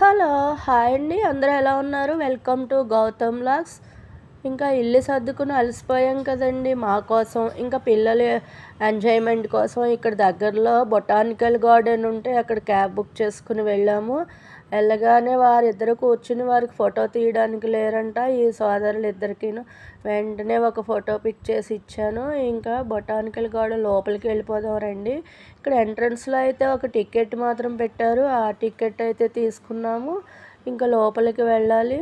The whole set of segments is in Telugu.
హలో! హాయ్ అండి. అందరూ ఎలా ఉన్నారు? Welcome to Gautam vlogs. ఇంకా ఇల్లు సర్దుకుని అలసిపోయాం కదండీ! మా కోసం, ఇంకా పిల్లల ఎంజాయ్‌మెంట్ కోసం ఇక్కడ దగ్గరలో బొటానికల్ గార్డెన్ ఉంటే అక్కడ క్యాబ్ బుక్ చేసుకుని వెళ్ళాము. వెళ్ళగానే వారిద్దరూ కూర్చుని వారికి ఫోటో తీయడానికి లేరంట ఈ సోదరులిద్దరికీను. వెంటనే ఒక ఫోటో పిక్ చేసి ఇచ్చాను. ఇంకా బొటానికల్ గార్డెన్ లోపలికి వెళ్ళిపోదాం రండి. ఇక్కడ ఎంట్రన్స్‌లో అయితే ఒక టికెట్ మాత్రం పెట్టారు. ఆ టికెట్ అయితే తీసుకున్నాము. ఇంకా లోపలికి వెళ్ళాలి.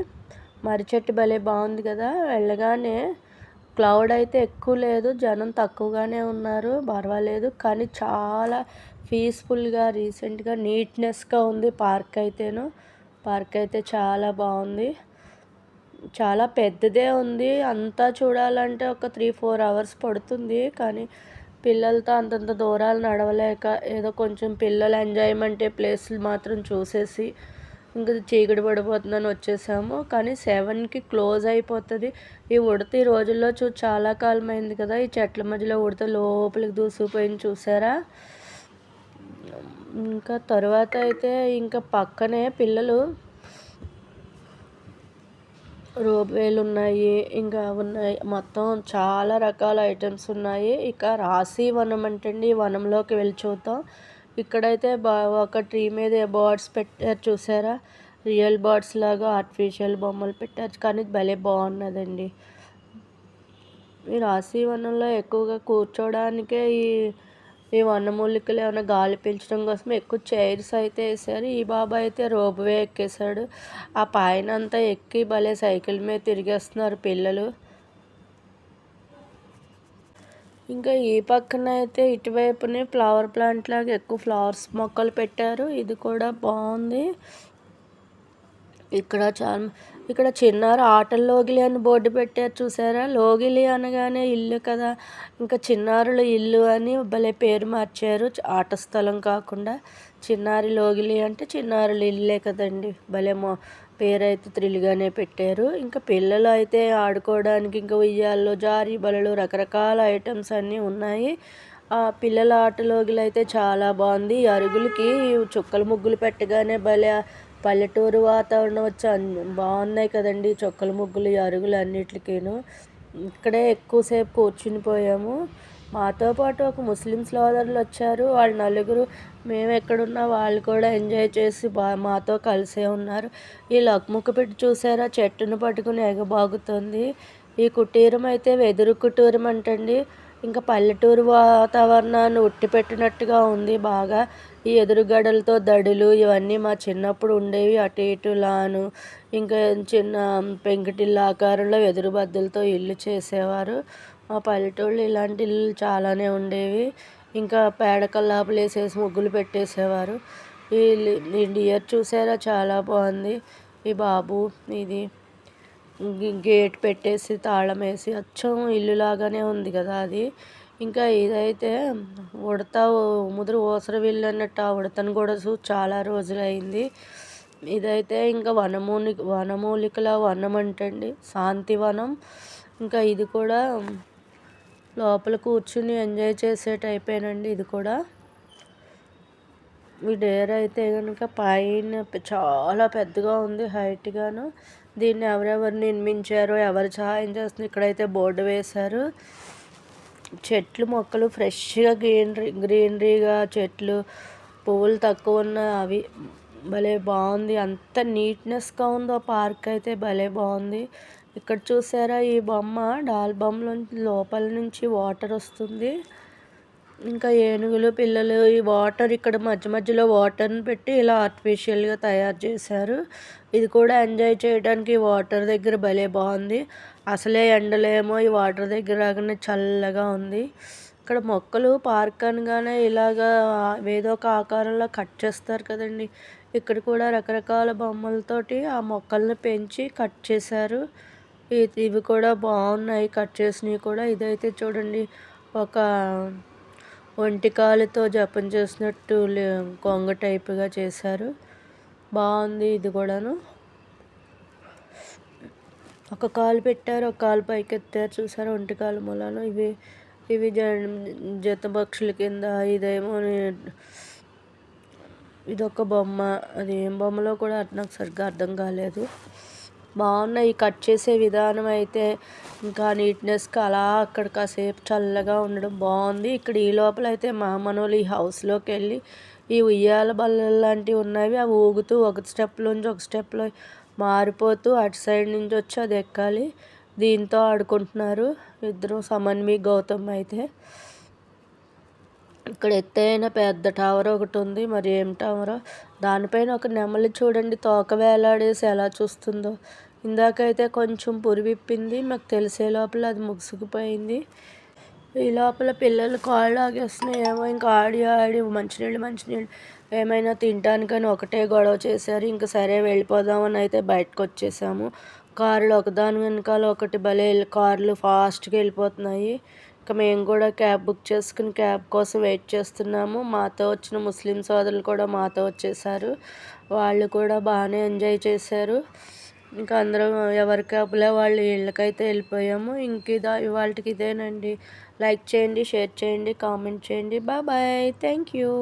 మర్రి చెట్టు భలే బాగుంది కదా! వెళ్ళగానే క్రౌడ్ అయితే ఎక్కువ లేదు, జనం తక్కువగానే ఉన్నారు, పర్వాలేదు. కానీ చాలా పీస్ఫుల్గా, రీసెంట్గా, నీట్నెస్గా ఉంది పార్క్ అయితేను. పార్క్ అయితే చాలా బాగుంది, చాలా పెద్దదే ఉంది. అంతా చూడాలంటే ఒక 3-4 అవర్స్ పడుతుంది. కానీ పిల్లలతో అంతంత దూరాలు నడవలేక ఏదో కొంచెం పిల్లల ఎంజాయ్మెంటే ప్లేస్లు మాత్రం చూసేసి ఇంకా చీకటి పడిపోతుందని వచ్చేసాము. కానీ 7కి క్లోజ్ అయిపోతుంది. ఈ ఉడత ఈ రోజుల్లో చాలా కాలమైంది కదా! ఈ చెట్ల మధ్యలో ఉడత లోపలికి దూసుకుపోయింది చూసారా? ఇంకా తర్వాత అయితే ఇంకా పక్కనే పిల్లలు రోప్వేలు ఉన్నాయి, ఇంకా ఉన్నాయి, మొత్తం చాలా రకాల ఐటమ్స్ ఉన్నాయి. ఇక రాశి వనం అంటండి, ఈ వనంలోకి వెళ్ళి చూద్దాం. ఇక్కడైతే ఒక ట్రీ మీద బర్డ్స్ పెట్టారు చూసారా? రియల్ బర్డ్స్ లాగా ఆర్టిఫిషియల్ బొమ్మలు పెట్టారు, కానీ భలే బాగున్నదండి. ఈ రాశి వనంలో ఎక్కువగా కూర్చోడానికే ఈ వనమూలికలు ఏమైనా గాలి పీల్చడం కోసం ఎక్కువ చైర్స్ అయితే వేసారు. ఈ బాబా అయితే రోప్వే ఎక్కేశాడు. ఆ పైన అంతా ఎక్కి భలే సైకిల్ మీద తిరిగేస్తున్నారు పిల్లలు. ఇంకా ఈ పక్కన అయితే ఇటువైపునే ఫ్లవర్ ప్లాంట్ లాగా ఎక్కువ ఫ్లవర్స్ మొక్కలు పెట్టారు. ఇది కూడా బాగుంది. ఇక్కడ చిన్నారి ఆటల లోగిలి అని బోర్డు పెట్టారు చూసారా? లోగిలి అనగానే ఇల్లు కదా, ఇంకా చిన్నారుల ఇల్లు అని భలే పేరు మార్చారు. ఆట స్థలం కాకుండా చిన్నారి లోగిలి అంటే చిన్నారుల ఇల్లే కదండి. భలే పేరైతే థ్రిల్గానే పెట్టారు. ఇంకా పిల్లలు అయితే ఆడుకోవడానికి ఇంకా ఉయ్యాల్లో, జారీ బలలు, రకరకాల ఐటమ్స్ అన్నీ ఉన్నాయి. ఆ పిల్లల ఆటలోగిలు అయితే చాలా బాగుంది. అరుగులకి చుక్కల ముగ్గులు పెట్టగానే భలే పల్లెటూరు వాతావరణం వచ్చి బాగున్నాయి కదండి చుక్కల ముగ్గులు, అరుగులు అన్నిటికీను. ఇక్కడే ఎక్కువసేపు కూర్చుని పోయాము. మాతో పాటు ఒక ముస్లిం సోదరులు వచ్చారు. వాళ్ళు నలుగురు మేము ఎక్కడున్నా వాళ్ళు కూడా ఎంజాయ్ చేసి మాతో కలిసే ఉన్నారు. ఈ లక్ముక్క పెట్టి చూసారా, చెట్టును పట్టుకుని ఎగబాగుతుంది. ఈ కుటీరం అయితే వెదురు కుటీరం అంటండి. ఇంకా పల్లెటూరు వాతావరణాన్ని ఉట్టిపెట్టినట్టుగా ఉంది బాగా. ఈ ఎదురుగడలతో దడులు ఇవన్నీ మా చిన్నప్పుడు ఉండేవి. అటు ఇటు లాను, ఇంకా చిన్న పెంకుటిల్లు ఆకారంలో వెదురు బద్దలతో ఇల్లు చేసేవారు. మా పల్లెటూళ్ళు ఇలాంటి ఇల్లు చాలానే ఉండేవి. ఇంకా పేడ కల్లాపులు వేసేసి ముగ్గులు పెట్టేసేవారు. ఈ డియర్ చూసారా, చాలా బాగుంది. ఈ బాబు ఇది గేట్ పెట్టేసి తాళం వేసి అచ్చం ఇల్లులాగానే ఉంది కదా అది. ఇంకా ఇదైతే ఉడత ముదురు ఊసర విల్లు అన్నట్టు ఆ ఉడతను కూడా చాలా రోజులైంది. ఇదైతే ఇంకా వనమూలికల వనం అంటండి, శాంతివనం. ఇంకా ఇది కూడా లోపల కూర్చుని ఎంజాయ్ చేసే టైపేనండి ఇది కూడా. ఈ డేర్ అయితే కనుక పైన చాలా పెద్దగా ఉంది, హైట్గాను. దీన్ని ఎవరెవరు నిర్మించారో, ఎవరు సహాయం చేస్తుంది, ఇక్కడైతే బోర్డు వేశారు. చెట్లు మొక్కలు ఫ్రెష్గా గ్రీనరీగా, చెట్లు పువ్వులు తక్కువ ఉన్న అవి భలే బాగుంది. అంత నీట్నెస్గా ఉందో పార్క్ అయితే భలే బాగుంది. ఇక్కడ చూసారా, ఈ బొమ్మ డాల్ బొమ్మలో లోపల నుంచి వాటర్ వస్తుంది. ఇంకా ఏనుగులు, పిల్లలు, ఈ వాటర్ ఇక్కడ మధ్య మధ్యలో వాటర్ని పెట్టి ఇలా ఆర్టిఫిషియల్గా తయారు చేశారు. ఇది కూడా ఎంజాయ్ చేయడానికి వాటర్ దగ్గర భలే బాగుంది. అసలే ఎండలేమో ఈ వాటర్ దగ్గర రాగానే చల్లగా ఉంది. ఇక్కడ మొక్కలు పార్క్ అనగానే ఇలాగా ఏదో ఒక ఆకారంలో కట్ చేస్తారు కదండి. ఇక్కడ కూడా రకరకాల బొమ్మలతోటి ఆ మొక్కల్ని పెంచి కట్ చేశారు. ఇవి కూడా బాగున్నాయి కట్ చేసినవి కూడా. ఇదైతే చూడండి, ఒక ఒంటికాలుతో జపం చేసినట్టు కొంగ టైప్గా చేశారు. బాగుంది ఇది కూడాను. ఒక కాలు పెట్టారు, ఒక కాలు పైకి ఎత్తారు చూసారు ఒంటికాలు మూలాలు. ఇవి జతపక్షుల కింద, ఇదేమో ఇదొక బొమ్మ. అది ఏం బొమ్మలో కూడా నాకు సరిగ్గా అర్థం కాలేదు. బాగున్నాయి. కట్ చేసే విధానం అయితే ఇంకా నీట్నెస్గా అలా అక్కడ కాసేపు చల్లగా ఉండడం బాగుంది. ఇక్కడ ఈ లోపల అయితే మా మనోళ్ళు ఈ హౌస్లోకి వెళ్ళి ఈ ఉయ్యాల బల్లలు లాంటివి ఉన్నవి. అవి ఊగుతూ ఒక స్టెప్లోంచి ఒక స్టెప్లో మారిపోతూ అటు సైడ్ నుంచి వచ్చి అది ఎక్కాలి. దీంతో ఆడుకుంటున్నారు ఇద్దరు, సమన్వి గౌతమ్ అయితే. ఇక్కడ ఎత్తైన పెద్ద టవర్ ఒకటి ఉంది. మరి ఏం టవరో. దానిపైన ఒక నెమలి చూడండి తోక వేలాడేసి ఎలా చూస్తుందో. ఇందాకైతే కొంచెం పురివిప్పింది. మాకు తెలిసే లోపల అది ముగిసిపోయింది. ఈ లోపల పిల్లలు కాళ్ళు ఆగేస్తున్నాయి ఏమో. ఇంకా ఆడి ఆడి మంచినీళ్ళు ఏమైనా తినడానికని ఒకటే గొడవ చేశారు. ఇంకా సరే వెళ్ళిపోదామని అయితే బయటకు వచ్చేసాము. కార్లు ఒకదాని వెనకాల ఒకటి భలే కార్లు ఫాస్ట్గా వెళ్ళిపోతున్నాయి. ఇంకా మేము కూడా క్యాబ్ బుక్ చేసుకుని క్యాబ్ కోసం వెయిట్ చేస్తున్నాము. మాతో వచ్చిన ముస్లిం సోదరులు కూడా మాతో వచ్చేసారు. వాళ్ళు కూడా బాగానే ఎంజాయ్ చేశారు. ఇంకా అందరం ఎవరి క్యాబ్లో వాళ్ళు ఇళ్ళకైతే వెళ్ళిపోయాము. ఇంక ఇవాళకి ఇదేనండి. లైక్ చేయండి, షేర్ చేయండి, కామెంట్ చేయండి. బాయ్. Thank you.